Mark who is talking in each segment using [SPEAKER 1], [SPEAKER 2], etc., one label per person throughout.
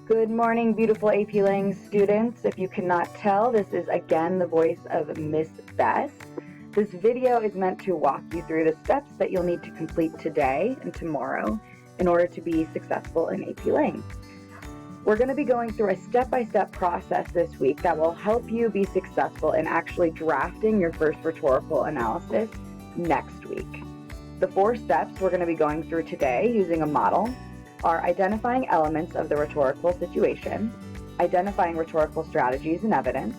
[SPEAKER 1] Good morning, beautiful AP Lang students. If you cannot tell, this is again the voice of Miss Bess. This video is meant to walk you through the steps that you'll need to complete today and tomorrow in order to be successful in AP Lang. We're going to be going through a step-by-step process this week that will help you be successful in actually drafting your first rhetorical analysis next week. The 4 steps we're going to be going through today using a model are identifying elements of the rhetorical situation, identifying rhetorical strategies and evidence,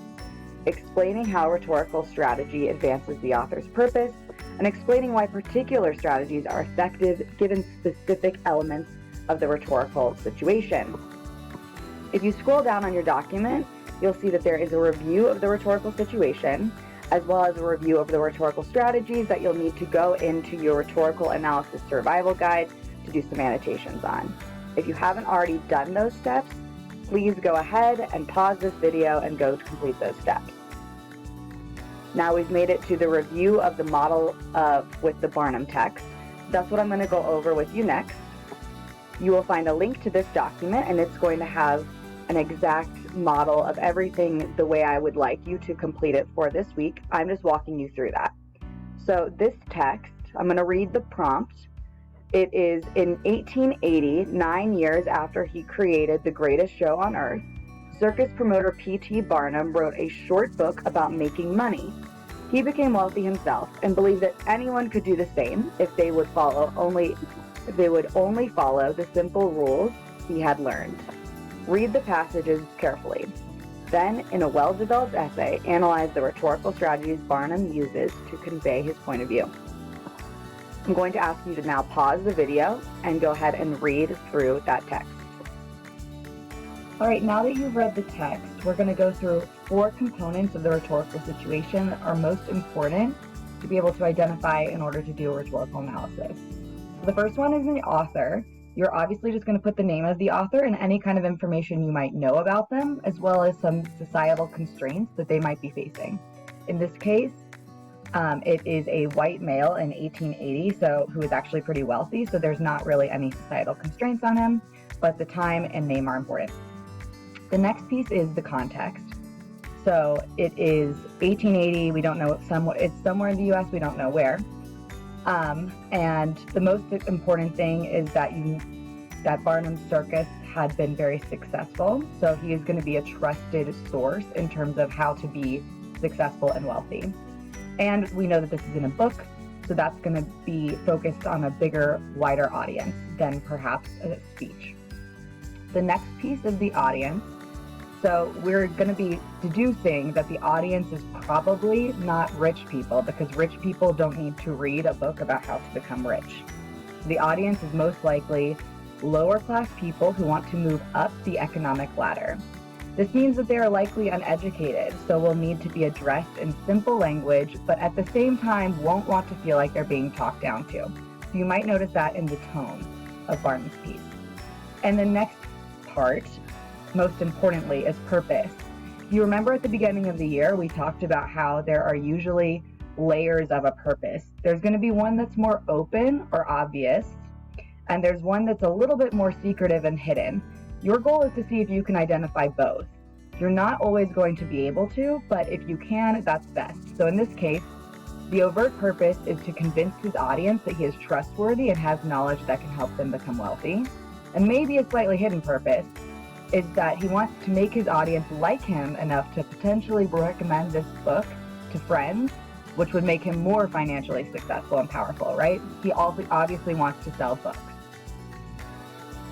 [SPEAKER 1] explaining how rhetorical strategy advances the author's purpose, and explaining why particular strategies are effective given specific elements of the rhetorical situation. If you scroll down on your document, you'll see that there is a review of the rhetorical situation, as well as a review of the rhetorical strategies that you'll need to go into your rhetorical analysis survival guide to do some annotations on. If you haven't already done those steps, please go ahead and pause this video and go to complete those steps. Now we've made it to the review of the model with the Barnum text. That's what I'm going to go over with you next. You will find a link to this document, and it's going to have an exact model of everything the way I would like you to complete it for this week. I'm just walking you through that. So this text, I'm going to read the prompt. It is in 1880, 9 years after he created the greatest show on earth, circus promoter P.T. Barnum wrote a short book about making money. He became wealthy himself and believed that anyone could do the same if they would only follow the simple rules he had learned. Read the passages carefully. Then, in a well-developed essay, analyze the rhetorical strategies Barnum uses to convey his point of view. I'm going to ask you to now pause the video and go ahead and read through that text. All right, now that you've read the text, we're going to go through 4 components of the rhetorical situation that are most important to be able to identify in order to do a rhetorical analysis. The first one is the author. You're obviously just going to put the name of the author and any kind of information you might know about them, as well as some societal constraints that they might be facing. In this case, it is a white male in 1880, who is actually pretty wealthy, so there's not really any societal constraints on him, but the time and name are important. The next piece is the context. So it is 1880, we don't know, it's somewhere in the US, we don't know where. And the most important thing is that Barnum's circus had been very successful, so he is going to be a trusted source in terms of how to be successful and wealthy. And we know that this is in a book, so that's going to be focused on a bigger, wider audience than perhaps a speech. The next piece is the audience. So we're going to be deducing that the audience is probably not rich people, because rich people don't need to read a book about how to become rich. The audience is most likely lower class people who want to move up the economic ladder. This means that they are likely uneducated, so will need to be addressed in simple language, but at the same time won't want to feel like they're being talked down to. So you might notice that in the tone of Barnum's piece. And the next part, most importantly, is purpose. You remember at the beginning of the year, we talked about how there are usually layers of a purpose. There's going to be one that's more open or obvious, and there's one that's a little bit more secretive and hidden. Your goal is to see if you can identify both. You're not always going to be able to, but if you can, that's best. So in this case, the overt purpose is to convince his audience that he is trustworthy and has knowledge that can help them become wealthy. And maybe a slightly hidden purpose is that he wants to make his audience like him enough to potentially recommend this book to friends, which would make him more financially successful and powerful, right? He also obviously wants to sell books.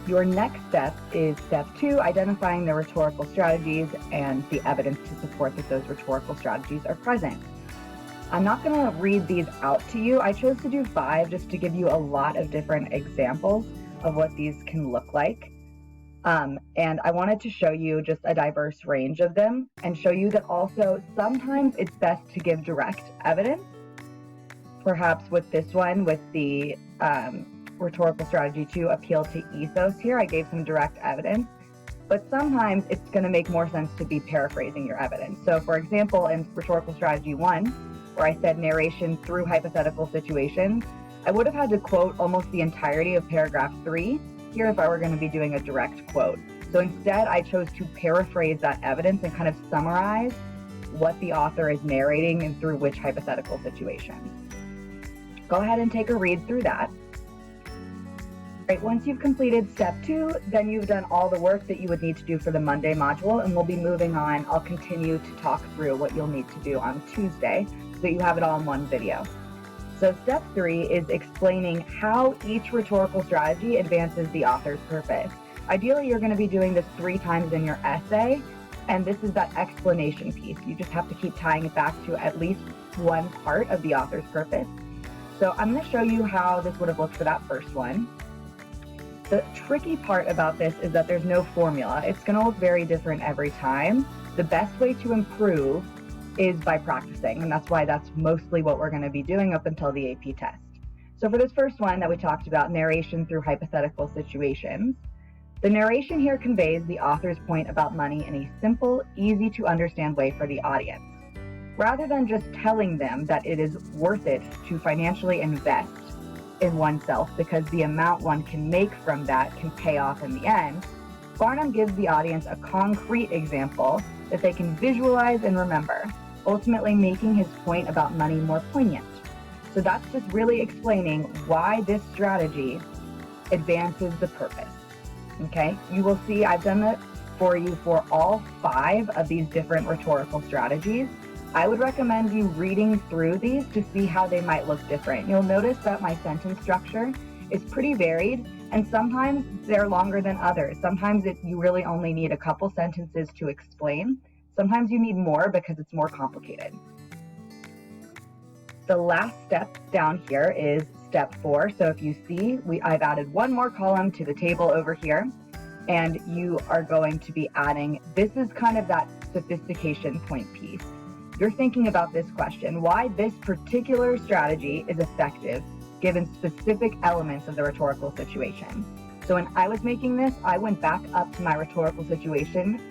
[SPEAKER 1] Your next step is step 2, identifying the rhetorical strategies and the evidence to support that those rhetorical strategies are present. I'm not going to read these out to you. I chose to do 5 just to give you a lot of different examples of what these can look like. And I wanted to show you just a diverse range of them and show you that also sometimes it's best to give direct evidence. Perhaps with this one, with the rhetorical strategy to appeal to ethos here, I gave some direct evidence, but sometimes it's going to make more sense to be paraphrasing your evidence. So for example, in rhetorical strategy 1, where I said narration through hypothetical situations, I would have had to quote almost the entirety of paragraph 3 here if I were going to be doing a direct quote. So instead, I chose to paraphrase that evidence and kind of summarize what the author is narrating and through which hypothetical situations. Go ahead and take a read through that. Right, once you've completed step 2, then you've done all the work that you would need to do for the Monday module, and we'll be moving on. I'll continue to talk through what you'll need to do on Tuesday so that you have it all in one video. So step 3 is explaining how each rhetorical strategy advances the author's purpose. Ideally, you're going to be doing this 3 times in your essay, and this is that explanation piece. You just have to keep tying it back to at least one part of the author's purpose. So I'm going to show you how this would have looked for that first one. The tricky part about this is that there's no formula. It's going to look very different every time. The best way to improve is by practicing, and that's why that's mostly what we're going to be doing up until the AP test. So for this first one that we talked about, narration through hypothetical situations, the narration here conveys the author's point about money in a simple, easy to understand way for the audience. Rather than just telling them that it is worth it to financially invest in oneself because the amount one can make from that can pay off in the end, Barnum gives the audience a concrete example that they can visualize and remember, ultimately making his point about money more poignant. So that's just really explaining why this strategy advances the purpose. Okay, you will see I've done that for you for all 5 of these different rhetorical strategies. I would recommend you reading through these to see how they might look different. You'll notice that my sentence structure is pretty varied, and sometimes they're longer than others. Sometimes you really only need a couple sentences to explain. Sometimes you need more because it's more complicated. The last step down here is step 4. So if you see, I've added one more column to the table over here, and you are going to be adding, this is kind of that sophistication point piece. You're thinking about this question: why this particular strategy is effective given specific elements of the rhetorical situation. So when I was making this, I went back up to my rhetorical situation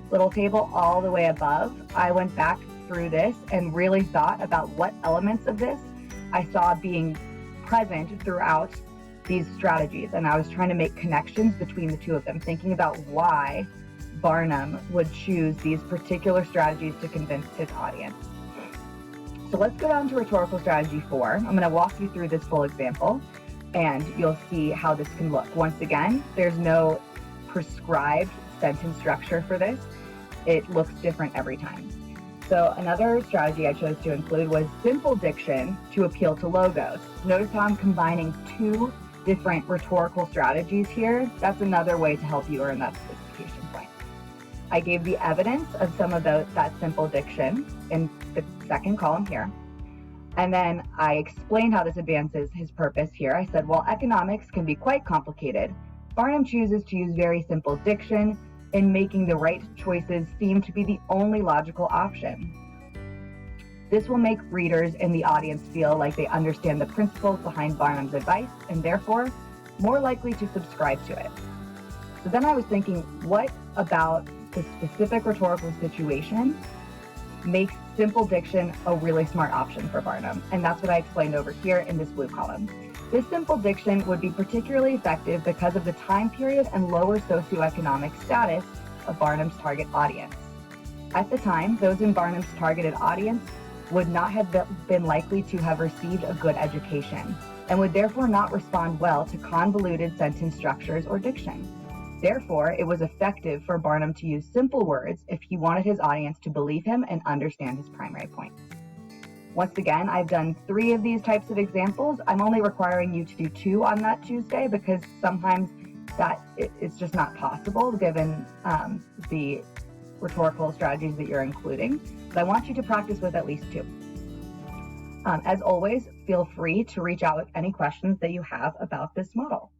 [SPEAKER 1] little table all the way above. I went back through this and really thought about what elements of this I saw being present throughout these strategies. And I was trying to make connections between the two of them, thinking about why Barnum would choose these particular strategies to convince his audience. So let's go down to rhetorical strategy 4. I'm going to walk you through this full example, and you'll see how this can look. Once again, there's no prescribed sentence structure for this. It looks different every time. So another strategy I chose to include was simple diction to appeal to logos. Notice how I'm combining 2 different rhetorical strategies here. That's another way to help you earn that sophistication point. I gave the evidence of some of that simple diction in the second column here. And then I explained how this advances his purpose here. I said, while economics can be quite complicated, Barnum chooses to use very simple diction in making the right choices seem to be the only logical option. This will make readers in the audience feel like they understand the principles behind Barnum's advice and therefore more likely to subscribe to it. So then I was thinking, what about the specific rhetorical situation makes simple diction a really smart option for Barnum? And that's what I explained over here in this blue column. This simple diction would be particularly effective because of the time period and lower socioeconomic status of Barnum's target audience. At the time, those in Barnum's targeted audience would not have been likely to have received a good education and would therefore not respond well to convoluted sentence structures or diction. Therefore, it was effective for Barnum to use simple words if he wanted his audience to believe him and understand his primary point. Once again, I've done 3 of these types of examples. I'm only requiring you to do 2 on that Tuesday because sometimes that it's just not possible given the rhetorical strategies that you're including. But I want you to practice with at least 2. As always, feel free to reach out with any questions that you have about this model.